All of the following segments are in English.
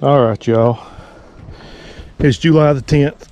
All right, y'all. It's July the 10th.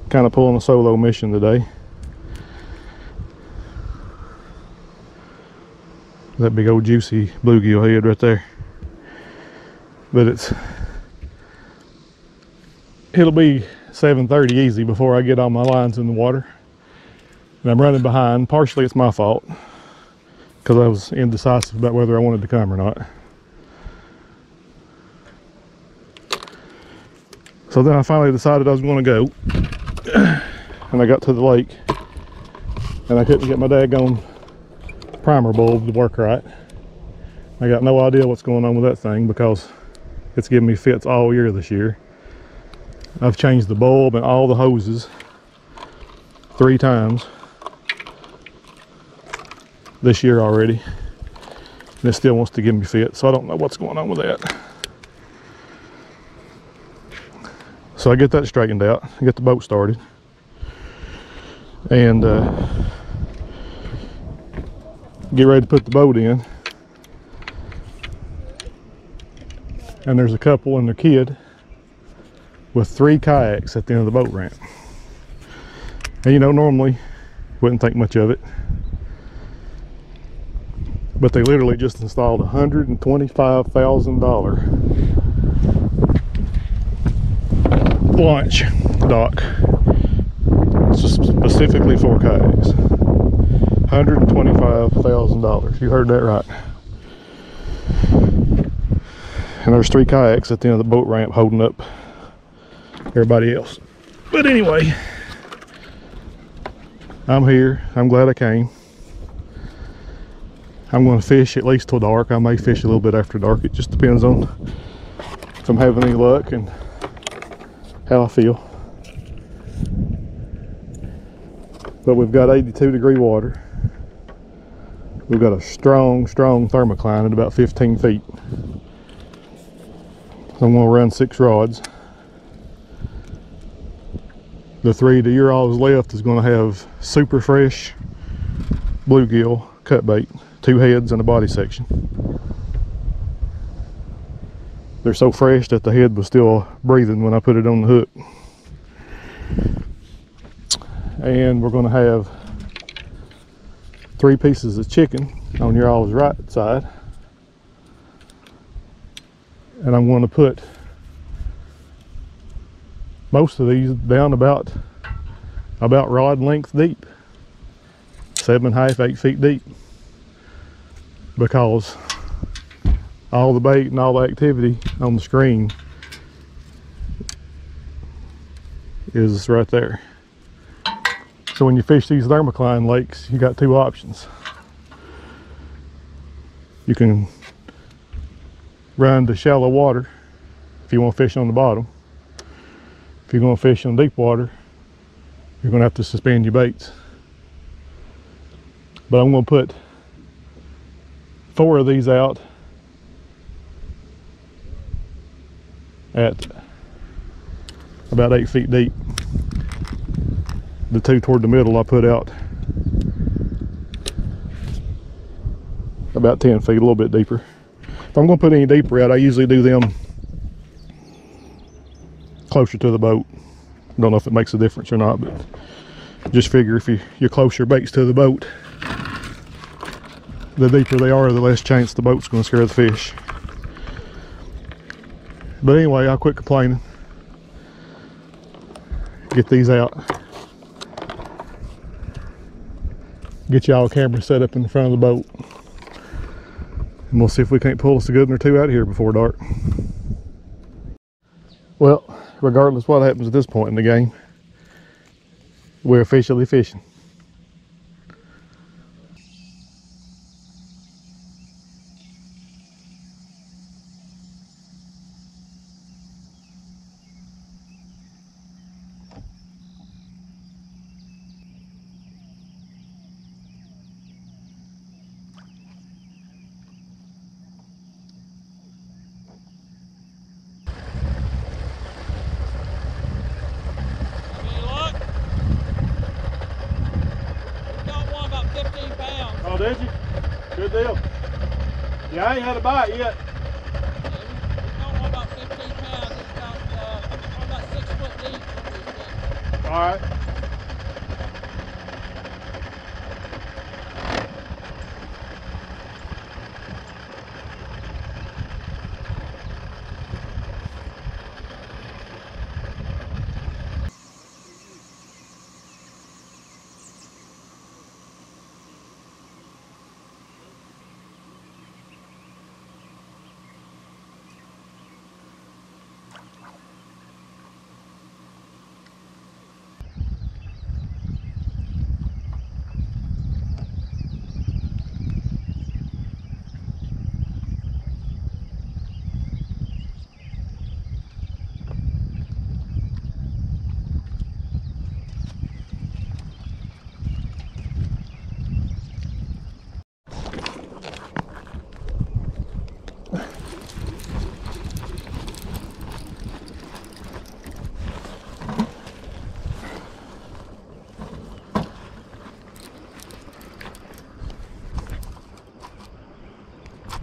Kind of pulling a solo mission today. That big old juicy bluegill head right there. But it'll be 7:30 easy before I get all my lines in the water. And I'm running behind. Partially it's my fault, because I was indecisive about whether I wanted to come or not. So then I finally decided I was going to go. And I got to the lake and I couldn't get my daggone primer bulb to work right. I got no idea what's going on with that thing, because it's giving me fits all year this year. I've changed the bulb and all the hoses 3 times this year already, and it still wants to give me fits, so I don't know what's going on with that. So I get that straightened out, get the boat started, and get ready to put the boat in. And there's a couple and their kid with 3 kayaks at the end of the boat ramp. And you know, normally wouldn't think much of it, but they literally just installed a $125,000 launch dock specifically for kayaks. $125,000. You heard that right. And there's 3 kayaks at the end of the boat ramp holding up everybody else. But anyway, I'm here. I'm glad I came. I'm going to fish at least till dark. I may fish a little bit after dark. It just depends on if I'm having any luck and how I feel. But we've got 82-degree water. We've got a strong thermocline at about 15 feet. So I'm going to run 6 rods. The 3 that you're always left is going to have super fresh bluegill cut bait, 2 heads and a body section. They're so fresh that the head was still breathing when I put it on the hook. And we're going to have 3 pieces of chicken on your all's right side. And I'm going to put most of these down about rod length deep, 7.5, 8 feet deep, because all the bait and all the activity on the screen is right there. So when you fish these thermocline lakes, you got 2 options. You can run to shallow water if you want to fish on the bottom. If you're going to fish on deep water, you're going to have to suspend your baits. But I'm going to put 4 of these out at about 8 feet deep. The 2 toward the middle I put out about 10 feet, a little bit deeper. If I'm going to put any deeper out, I usually do them closer to the boat. Don't know if it makes a difference or not, but just figure if you close your baits to the boat, the deeper they are, the less chance the boat's going to scare the fish. But anyway, I'll quit complaining. Get these out. Get y'all a camera set up in the front of the boat. And we'll see if we can't pull us a good one or 2 out of here before dark. Well, regardless what happens at this point in the game, we're officially fishing. Yeah, I ain't had a bite yet. It's about 15 pounds. It's about 6 foot deep. All right.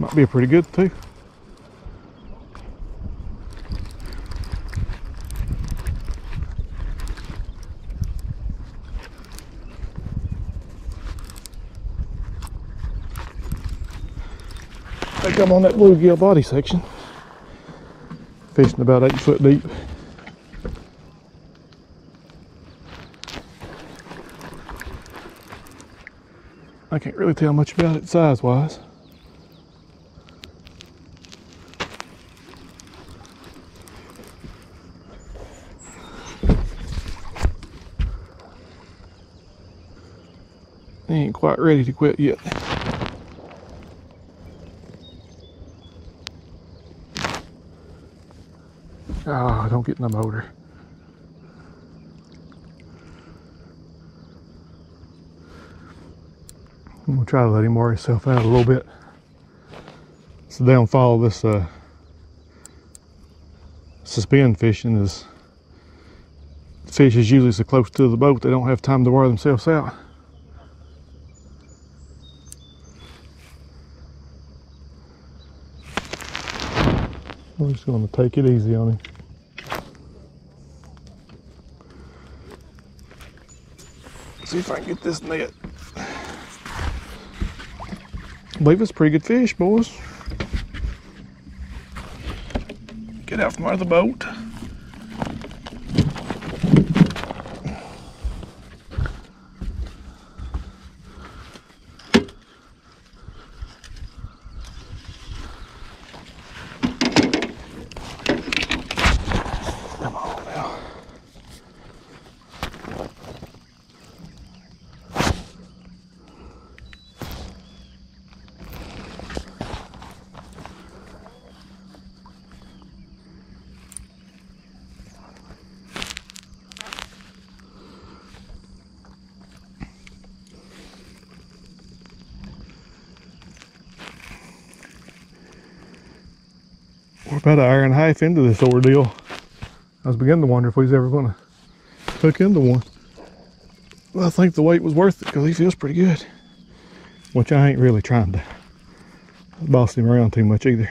Might be pretty good too. I think I'm on that bluegill body section. Fishing about 8 foot deep. I can't really tell much about it size wise. He ain't quite ready to quit yet. Oh, don't get in the motor. I'm gonna try to let him wear himself out a little bit. It's the downfall of this suspend fishing is the fish is usually so close to the boat they don't have time to wear themselves out. I'm just gonna take it easy on him. See if I can get this net. I believe it's a pretty good fish, boys. Get out from under the boat. Come on now. We're about an hour and a half into this ordeal. I was beginning to wonder if we was ever going to hook into one. Well, I think the wait was worth it because he feels pretty good. Which I ain't really trying to boss him around too much either.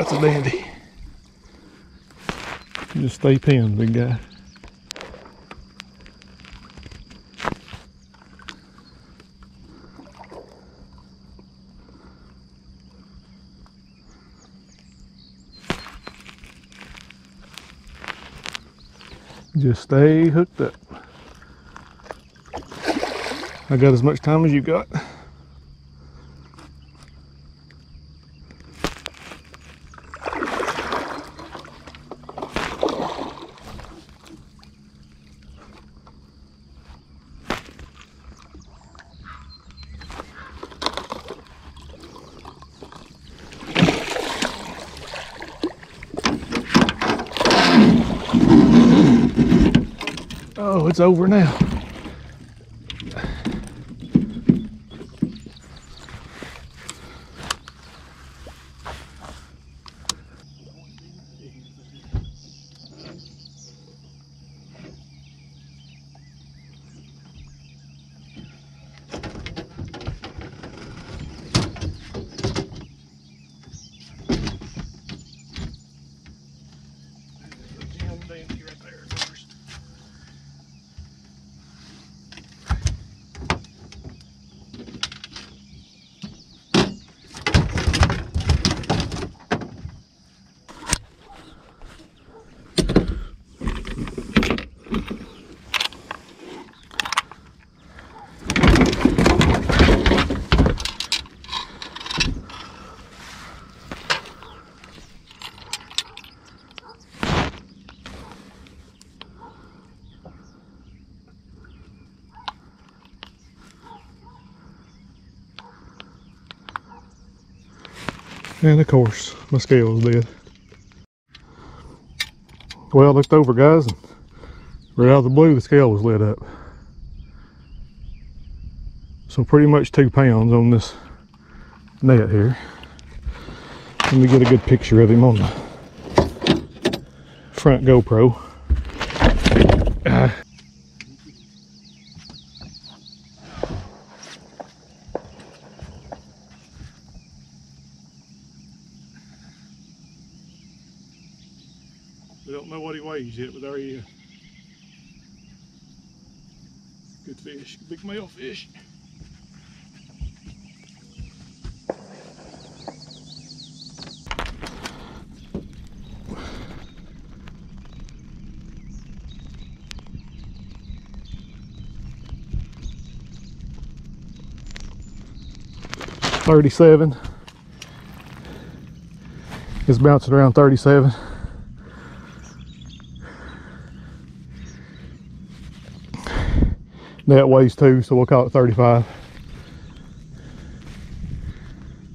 That's a dandy. Just stay pinned, big guy. Just stay hooked up. I got as much time as you got. Oh, it's over now. And of course, my scale's dead. Well, I looked over, guys, and right out of the blue, the scale was lit up. So pretty much 2 pounds on this net here. Let me get a good picture of him on the front GoPro. 'We don't know what he weighs yet, but there he is. Good fish, big male fish. $37. It's bouncing around 37. Net weighs 2, so we'll call it 35.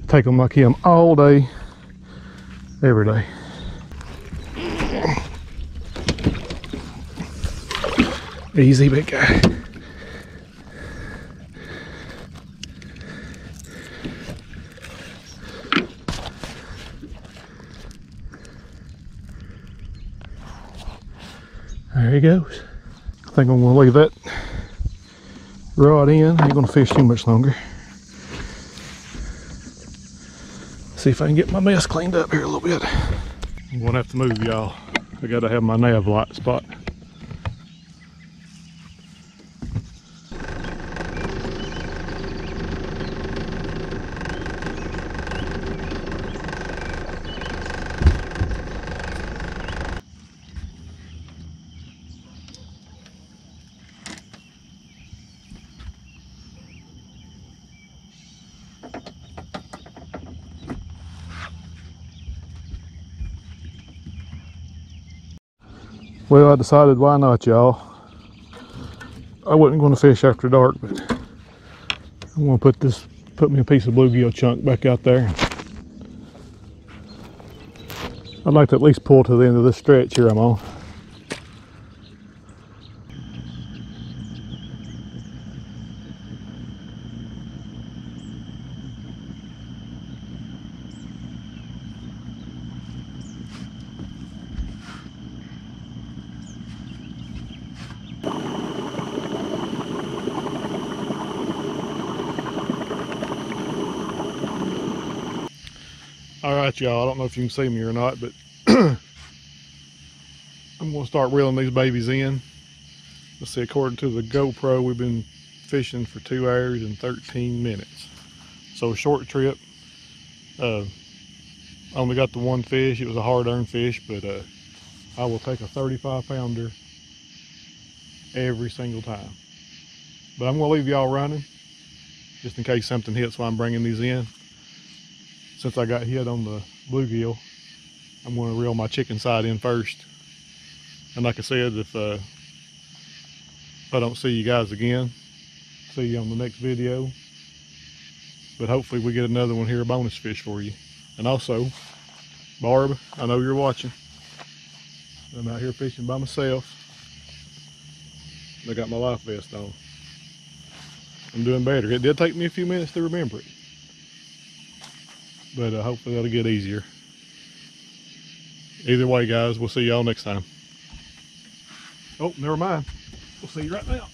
Take them like him all day, every day. Easy, big guy. There he goes. I think I'm gonna leave that rod in. I ain't gonna fish too much longer. See if I can get my mess cleaned up here a little bit. I'm gonna have to move, y'all. I gotta have my nav light spot. Well, I decided why not, y'all. I wasn't going to fish after dark, but I'm going to put me a piece of bluegill chunk back out there. I'd like to at least pull to the end of this stretch here I'm on. All right, y'all, I don't know if you can see me or not, but I'm gonna start reeling these babies in. Let's see, according to the GoPro, we've been fishing for 2 hours and 13 minutes. So short trip. Only got the one fish. It was a hard-earned fish, but I will take a 35-pounder every single time. But I'm gonna leave y'all running just in case something hits while I'm bringing these in. Since I got hit on the bluegill, I'm gonna reel my chicken side in first. And like I said, if I don't see you guys again, see you on the next video. But hopefully we get another one here, a bonus fish for you. And also, Barb, I know you're watching. I'm out here fishing by myself. I got my life vest on. I'm doing better. It did take me a few minutes to remember it, but hopefully that'll get easier. Either way, guys, we'll see y'all next time. Oh, never mind. We'll see you right now.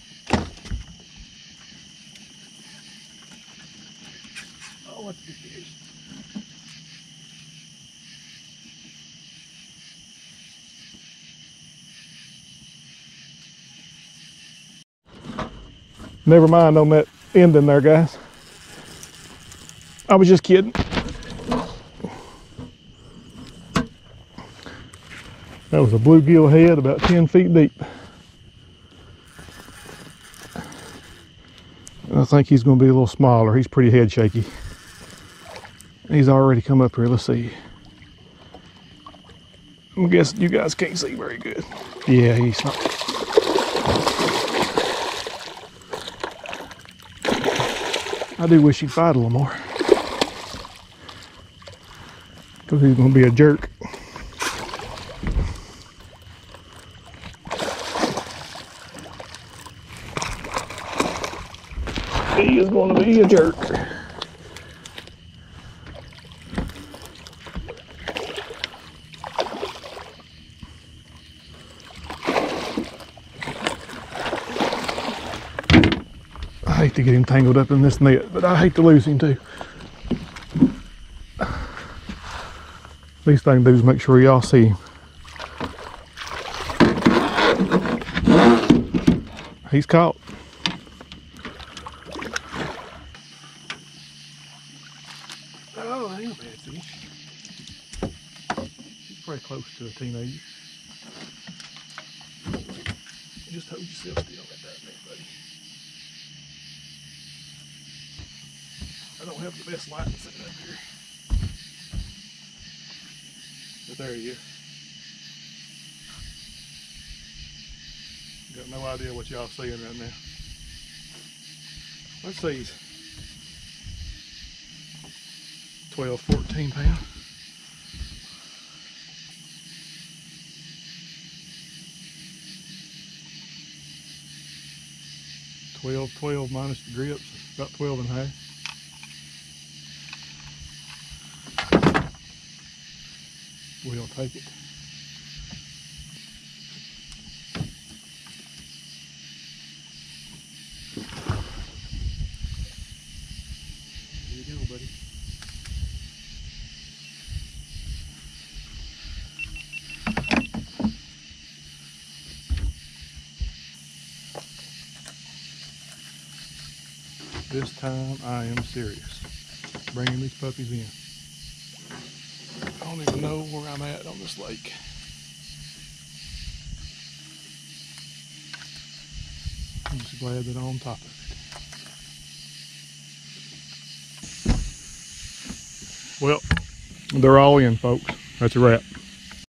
Oh, that's a good fish. Never mind on that ending there, guys. I was just kidding. That was a bluegill head about 10 feet deep. I think he's going to be a little smaller. He's pretty head shaky. He's already come up here. Let's see. I guess you guys can't see very good. Yeah, he's not. I do wish he'd fight a little more, because he's going to be a jerk. He is going to be a jerk. I hate to get him tangled up in this net, but I hate to lose him too. Least I can do is make sure y'all see him. He's caught. Oh, that ain't a bad fish. He's pretty close to a teenager. Just hold yourself still like that there, buddy. I don't have the best lighting set up here. But there he is. Got no idea what y'all seeing right now. Let's see, he's 12, 14 pounds. $12 minus the grips, about 12 and a half. We'll take it. Here you go, buddy. This time I am serious. Bringing these puppies in. I don't even know where I'm at on this lake. I'm just glad that I'm on top of it. Well, they're all in, folks. That's a wrap.